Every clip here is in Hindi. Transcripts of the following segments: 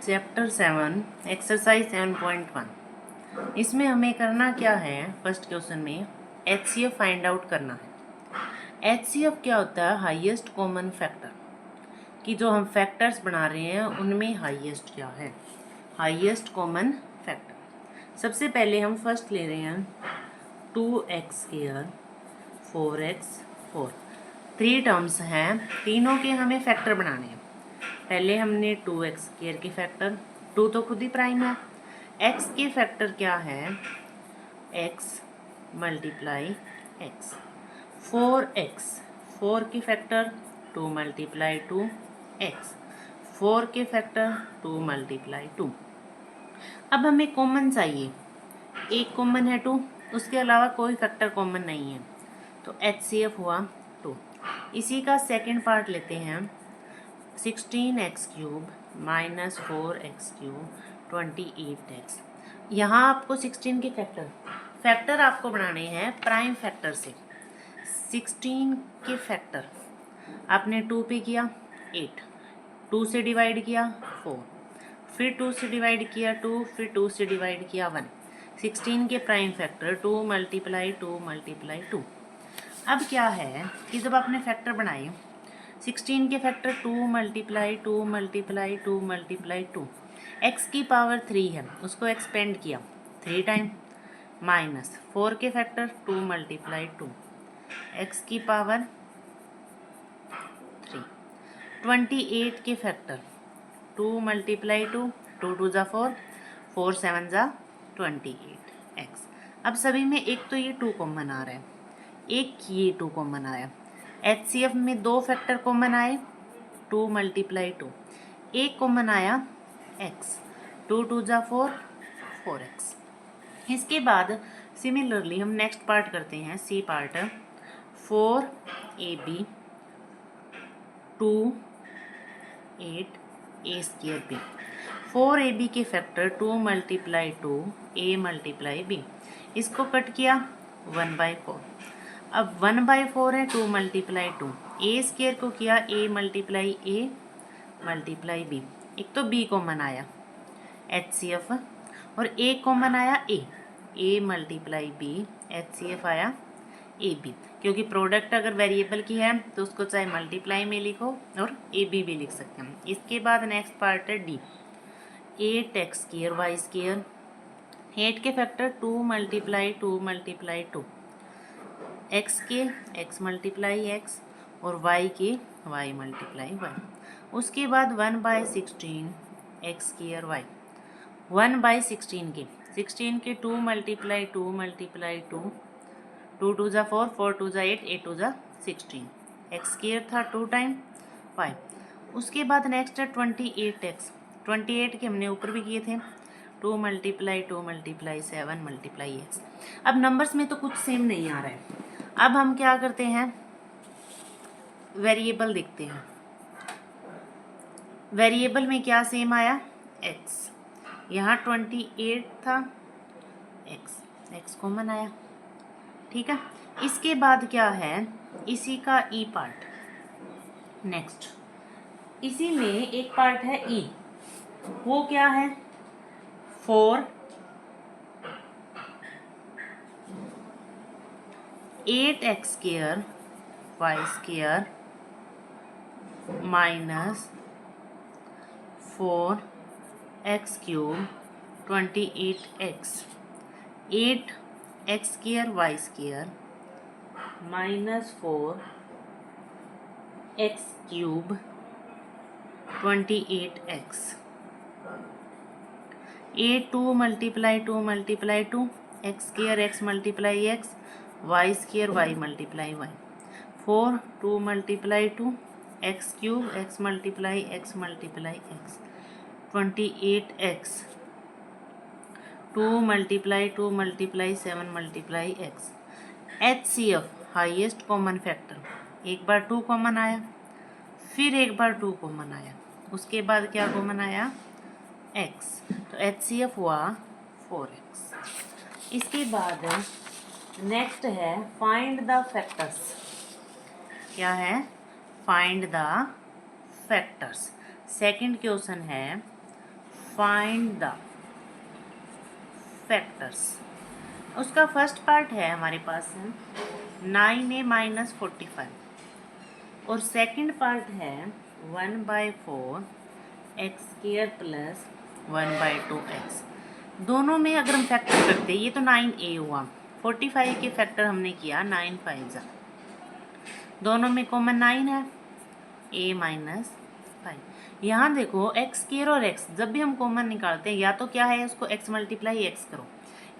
Chapter 7 exercise 7.1। इसमें हमें करना क्या है, फर्स्ट क्वेश्चन में HCF फाइंड आउट करना है। HCF क्या होता है? हाईएस्ट कॉमन फैक्टर, कि जो हम फैक्टर्स बना रहे हैं उनमें हाईएस्ट क्या है, हाईएस्ट कॉमन फैक्टर। सबसे पहले हम फर्स्ट ले रहे हैं 2x², 4x 4, 3 टर्म्स हैं, तीनों के हमें फैक्टर बनाने हैं। पहले हमने 2x² के फैक्टर, 2 तो खुद ही प्राइम है, x के फैक्टर क्या है, x मल्टीप्लाई x, 4x, 4 के फैक्टर 2 मल्टीप्लाई 2x, 4 के फैक्टर 2 मल्टीप्लाई 2। अब हमें कॉमन चाहिए, एक कॉमन है 2, उसके अलावा कोई फैक्टर कॉमन नहीं है, तो HCF हुआ 2। इसी का सेकंड पार्ट लेते हैं, 16x³ माइनस 4x³ 28x। यहाँ आपको 16 के फैक्टर आपको बनाने हैं प्राइम फैक्टर से। 16 के फैक्टर आपने 2 पे किया 8, 2 से डिवाइड किया 4, फिर 2 से डिवाइड किया 2, फिर 2 से डिवाइड किया 1। 16 के प्राइम फैक्टर 2 मल्टीप्लाई 2 मल्टीप्लाई 2। अब क्या है कि जब आपने फैक्टर बनाए 16 के factor 2 multiply 2 multiply 2 multiply 2, x की पावर 3 है, उसको एक्सपेंड किया 3 टाइम, माइनस 4 के फैक्टर 2 मल्टीप्लाई 2, x की पावर 3, 28 के फैक्टर 2 मल्टीप्लाई 2, 2 2 ज़ा 4, 4 7 ज़ा 28x। अब सभी में एक तो ये 2 कॉमन आ रहा है, एक ये 2 कॉमन आया। HCF में 2 फैक्टर कॉमन आए, 2 मल्टीप्लाई 2, एक कॉमन आया x, 2 2 ज़ा 4, 4x। इसके बाद सिमिलरली हम नेक्स्ट पार्ट करते हैं, C part, 4AB 2 8 A²B। 4AB के factor 2 multiply 2 A multiply B, इसको कट किया 1/4। अब 1/4 है, 2 मल्टीप्लाई 2, A² को किया A multiply A multiply B, एक तो B कॉमन आया HCF, और एक कॉमन आया A मल्टीप्लाई B, HCF आया AB। क्योंकि प्रोडक्ट अगर वेरिएबल की है तो उसको चाहे मल्टीप्लाई में लिखो और AB भी लिख सकते हैं। इसके बाद नेक्स्ट पार्ट है D, 8x² y², 8 के फैक्टर 2 मल्टीप्लाई 2 मल्टीप्लाई 2, x के x मल्टीप्लाई x और y के y मल्टीप्लाई y। उसके बाद 1/16 x² y, 1/16 के 16 के 2 मल्टीप्लाई 2 मल्टीप्लाई 2, 2 2 ज़ा 4, 4 2 ज़ा 8, 8 2 ज़ा 16, x² था 2 टाइम y। उसके बाद नेक्स्ट है 28x, 28 के हमने ऊपर भी किए थे, 2 मल्टीप्लाई 2 मल्टीप्लाई 7 मल्टीप्लाई x। अब नंबर्स में तो कुछ सेम नहीं आ रहा है, अब हम क्या करते हैं, वेरिएबल देखते हैं। वेरिएबल में क्या सेम आया, x, यहाँ 28 था, x कॉमन आया, ठीक है। इसके बाद क्या है, इसी का E पार्ट, नेक्स्ट इसी में एक पार्ट है E, वो क्या है, 4 8x² y² minus 4x³ 28x, 8x² y² minus 4x³ 28x, 2 multiply 2 multiply 2, x² x multiply x, y² y multiply y, 4 2 multiply 2, x³ x multiply x multiply x, 28x, 2 multiply 2 multiply 7 multiply x। HCF highest common factor, एक बार 2 कॉमन आया, फिर एक बार 2 कॉमन आया, उसके बाद क्या कॉमन आया, x, तो HCF हुआ 4x। इसके बाद नेक्स्ट है फाइंड द फैक्टर्स, क्या है, find the factors. Second question है फाइंड द फैक्टर्स। उसका फर्स्ट पार्ट है हमारे पास है 9a माइनस 45 और सेकंड पार्ट है 1/4 एक्स स्क्वायर प्लस 1/2 एक्स। दोनों में अगर हम फैक्टर करते हैं, ये तो 9a हुआ, 45 के फैक्टर हमने किया 9 5 जा, दोनों में कॉमन 9 है, a माइनस 5। यहाँ देखो एक्स स्क्वायर और एक्स जब भी हम कॉमन निकालते हैं या तो क्या है उसको x मल्टीप्लाई एक्स करो,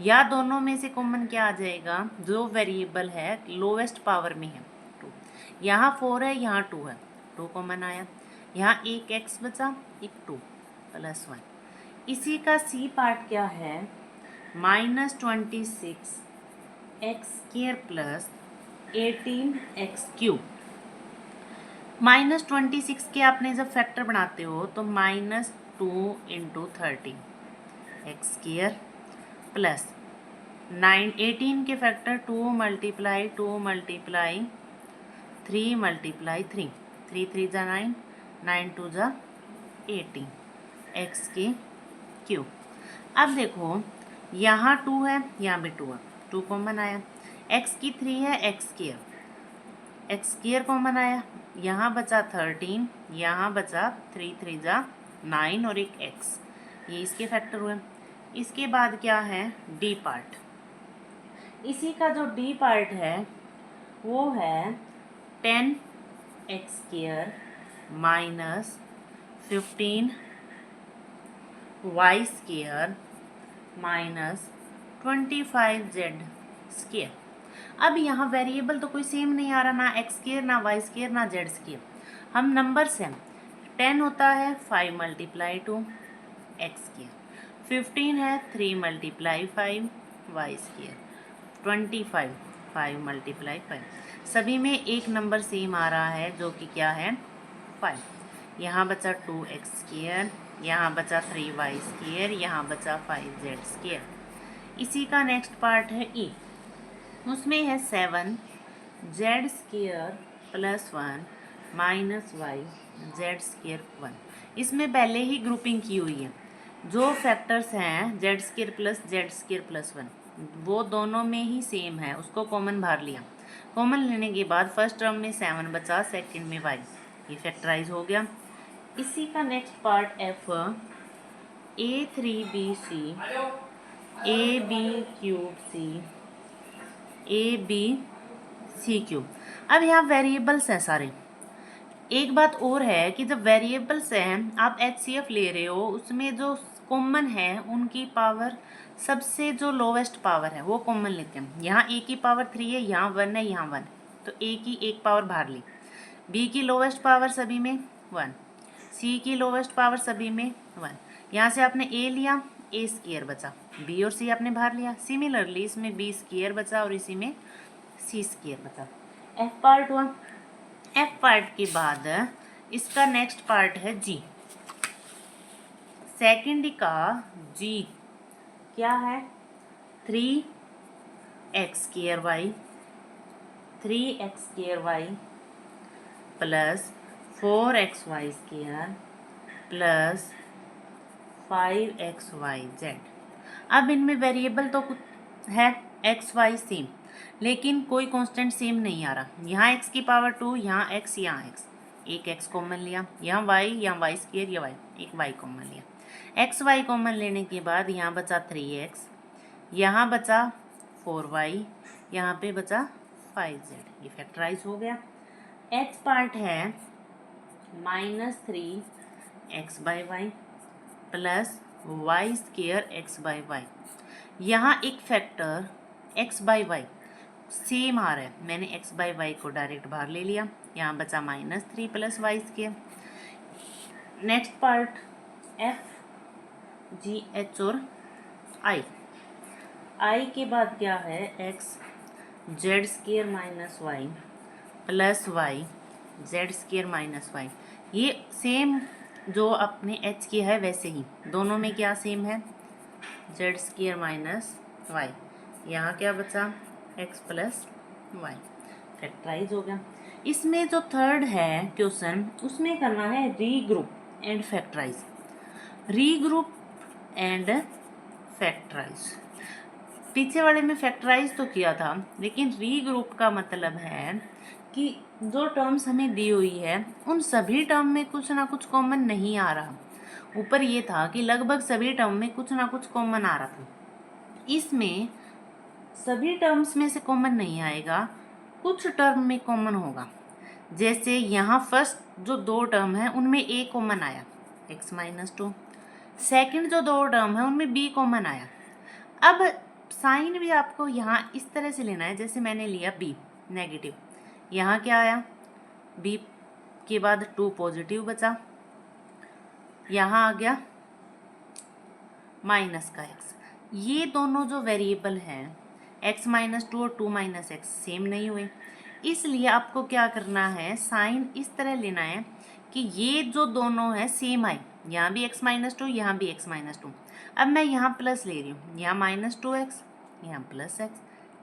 या दोनों में से कॉमन क्या आ जाएगा, जो वेरिएबल है लोवेस्ट पावर में है 2, यहाँ 4 है यहाँ 2 है, 2 कॉमन आया, यहाँ एक x बचा एक 2 प्लस 1। इसी का सी पार्ट क्या है -26 x square plus 18 x cube. -26 के आपने जब फैक्टर बनाते हो तो -2 × 13 एक्स स्क्वायर प्लस 18 के फैक्टर 2 × 2 × 3 × 3, 3 3 जा 9, 9 2 जा 18 एक्स के क्यूब। अब देखो यहाँ 2 है यहाँ भी 2 है, 2 कॉमन आया, एक्स की 3 है एक्स स्क्वायर कॉमन आया, यहाँ बचा 13, यहाँ बचा 3 3 जा 9 और एक एक्स, ये इसके फैक्टर हुए। इसके बाद क्या है डी पार्ट, इसी का जो डी पार्ट है वो है 10 x square minus 15 y square minus 25 z square. अब यहाँ वेरिएबल तो कोई सेम नहीं आ रहा, ना एक्स स्क्वायर ना वाई स्क्वायर ना जेड स्क्वायर, हम नंबर्स हैं, 10 होता है 5 × 2 एक्स स्क्वायर, 15 है 3 × 5 वाई स्क्वायर, 25 5 × 5। सभी में एक नंबर सेम आ रहा है जो कि क्या है 5। यहाँ बचा 2 एक्स स्क्वायर, यहाँ बचा 3 वाई स्क्वायर, यहाँ बचा 5 जेड स्क्वायर। इसी का नेक्स्ट पार्ट है ई, उसमें है 7 z square plus 1 minus y z square 1। इसमें पहले ही ग्रुपिंग की हुई है, जो फैक्टर्स हैं जेड स्क्वायर प्लस 1 वो दोनों में ही सेम है, उसको कॉमन बाहर लिया, कॉमन लेने के बाद फर्स्ट टर्म में 7 बचा, सेकंड में वाई, ये फैक्टराइज हो गया। इसी का next part F a3bc ab3c अब यहाँ वेरिएबल्स हैं सारे। एक बात और है कि जब वेरिएबल्स हैं आप HCF ले रहे हो, उसमें जो कॉमन है उनकी पावर सबसे जो लोवेस्ट पावर है वो कॉमन लेते हैं। यहाँ a की पावर 3 है, यहाँ 1 है, यहाँ 1, तो a की एक पावर बाहर ली, b की लोवेस्ट पावर सभी में 1, c की लोवेस्ट पावर सभी में 1, यहाँ से आपने a लिया, a स्क्वायर बचा, b और c आपने बाहर लिया, सिमिलरली इसमें b स्क्वायर बचा और इसी में c स्क्वायर बचा। f पार्ट हुआ। f पार्ट के बाद इसका नेक्स्ट पार्ट है g। सेकेंड का g क्या है 3x² plus 4xy² plus 5xyz। अब इनमें वेरिएबल तो कुछ है एक्स वाई सेम, लेकिन कोई कांस्टेंट सेम नहीं आ रहा। यहाँ x की पावर 2, यहाँ x, यहाँ x, एक x कॉमन लिया, यहाँ y, यहाँ वाई स्क्वायर, या y, एक y कॉमन लिया। एक्स वाई कॉमन लेने के बाद यहाँ बचा 3x, यहाँ बचा 4y, यहाँ पे बचा 5z, ये फैक्टराइज हो गया। x पार्ट है -3x/y प्लस y² x/y। यहाँ एक फैक्टर x/y सेम आ रहा है, मैंने x/y को डायरेक्ट बाहर ले लिया, यहाँ बचा -3 plus y²। Next part f g h और i के बाद क्या है x z² minus y plus y z² minus y। ये सेम जो अपने h की है वैसे ही दोनों में क्या सेम है z² माइनस y। यहाँ क्या बचा x प्लस y, फैक्टराइज हो गया। इसमें जो थर्ड है क्वेश्चन, उसमें करना है regroup and factorise. Regroup and factorise. पीछे वाले में फैक्टराइज तो किया था, लेकिन रीग्रुप का मतलब है कि जो टर्म्स हमें दी हुई है उन सभी टर्म में कुछ ना कुछ कॉमन नहीं आ रहा। ऊपर ये था कि लगभग सभी टर्म में कुछ ना कुछ कॉमन आ रहा था, इसमें सभी टर्म्स में से कॉमन नहीं आएगा, कुछ टर्म में कॉमन होगा। जैसे यहाँ फर्स्ट जो 2 टर्म है उनमें a कॉमन आया x-2, सेकंड जो 2 टर्म है उनमें b कॉमन आया। अब साइन भी आपको यहाँ इस तरह से लेना है, जैसे मैंने लिया b नेगेटिव, यहाँ क्या आया b के बाद 2 पॉजिटिव बचा, यहाँ आ गया माइनस का x। ये दोनों जो वेरिएबल हैं x-2 और 2 - x सेम नहीं हुए, इसलिए आपको क्या करना है, साइन इस तरह लेना है कि ये जो दोनों है सेम आए, यहाँ भी x-2 यहाँ भी x-2। अब मैं यहाँ प्लस ले रही हूँ, यहाँ -2x यहाँ +x।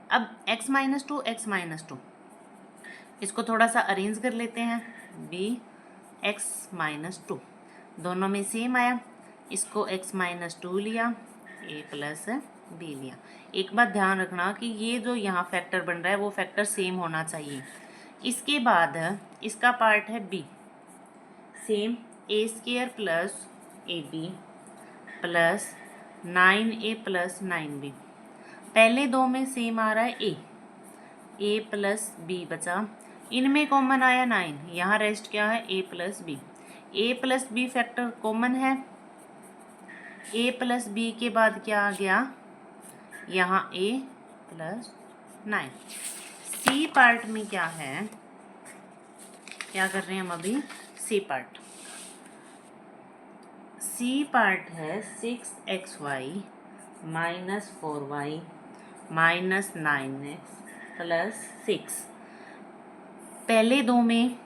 अब x-2 x-2 इसको थोड़ा सा अरेंज कर लेते हैं, bx-2 दोनों में सेम आया, इसको x-2 लिया, a + b लिया। एक बात ध्यान रखना कि ये जो यहाँ फैक्टर बन रहा है वो फैक्टर सेम होना चाहिए। इसके बाद इसका पार्ट है b, same a² + ab + 9a + 9b। पहले 2 में सेम आ रहा है a + b बचा, इनमें कॉमन आया 9, यहाँ रेस्ट क्या है a + b। a + b factor common है, a + b के बाद क्या आ गया, यहाँ a + 9। सी पार्ट में क्या है, क्या कर रहे हैं हम अभी, सी पार्ट। सी पार्ट है 6xy - 4y - 9x + 6। पहले 2 में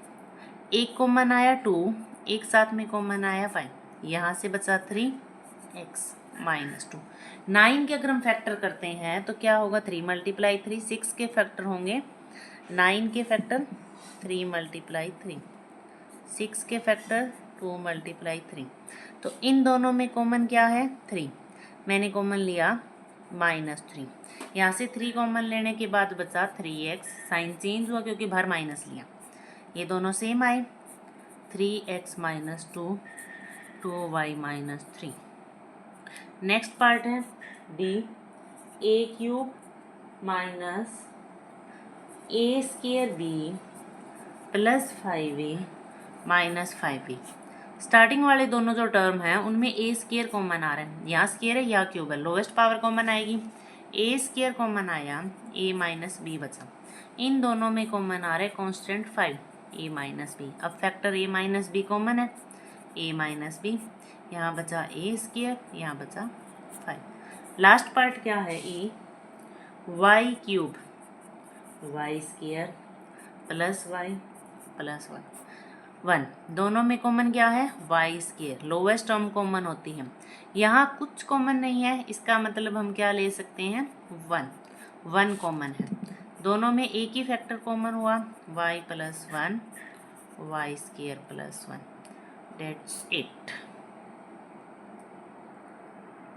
एक कॉमन आया 2, एक साथ में कॉमन आया 5, यहाँ से बचा 3x - 2। 9 के अगर हम फैक्टर करते हैं तो क्या होगा, 3 × 3, 6 के फैक्टर होंगे 9 के फैक्टर 3 × 3, 6 के फैक्टर 2 × 3। तो इन दोनों में कॉमन क्या है 3, मैंने कॉमन लिया -3, यहाँ से 3 कॉमन लेने के बाद बचा 3x, साइन चेंज हुआ क्योंकि बाहर माइनस लिया, ये दोनों सेम आए, 3x - 2 2y - 3। नेक्स्ट पार्ट है d, a³ - a² b + 5a - 5b। Starting वाले दोनों जो टर्म हैं उनमें a² कॉमन आ रहा है, यहाँ स्क्वायर है यहाँ क्यूब है, लोवेस्ट पावर कॉमन आएगी, a² कॉमन आया, a - b बचा, इन दोनों में कॉमन आ रहा है कांस्टेंट 5 a - b। अब फैक्टर a - b कॉमन है, a - b, यहाँ बचा a², यहाँ बचा 5। लास्ट पार्ट क्या है e, y³ y² + y + 1 दोनों में कॉमन क्या है y², लोवेस्ट टर्म कॉमन होती है, यहाँ कुछ कॉमन नहीं है, इसका मतलब हम क्या ले सकते हैं 1 कॉमन है, दोनों में एक ही फैक्टर कॉमन हुआ y + 1 y² + 1, दैट्स इट।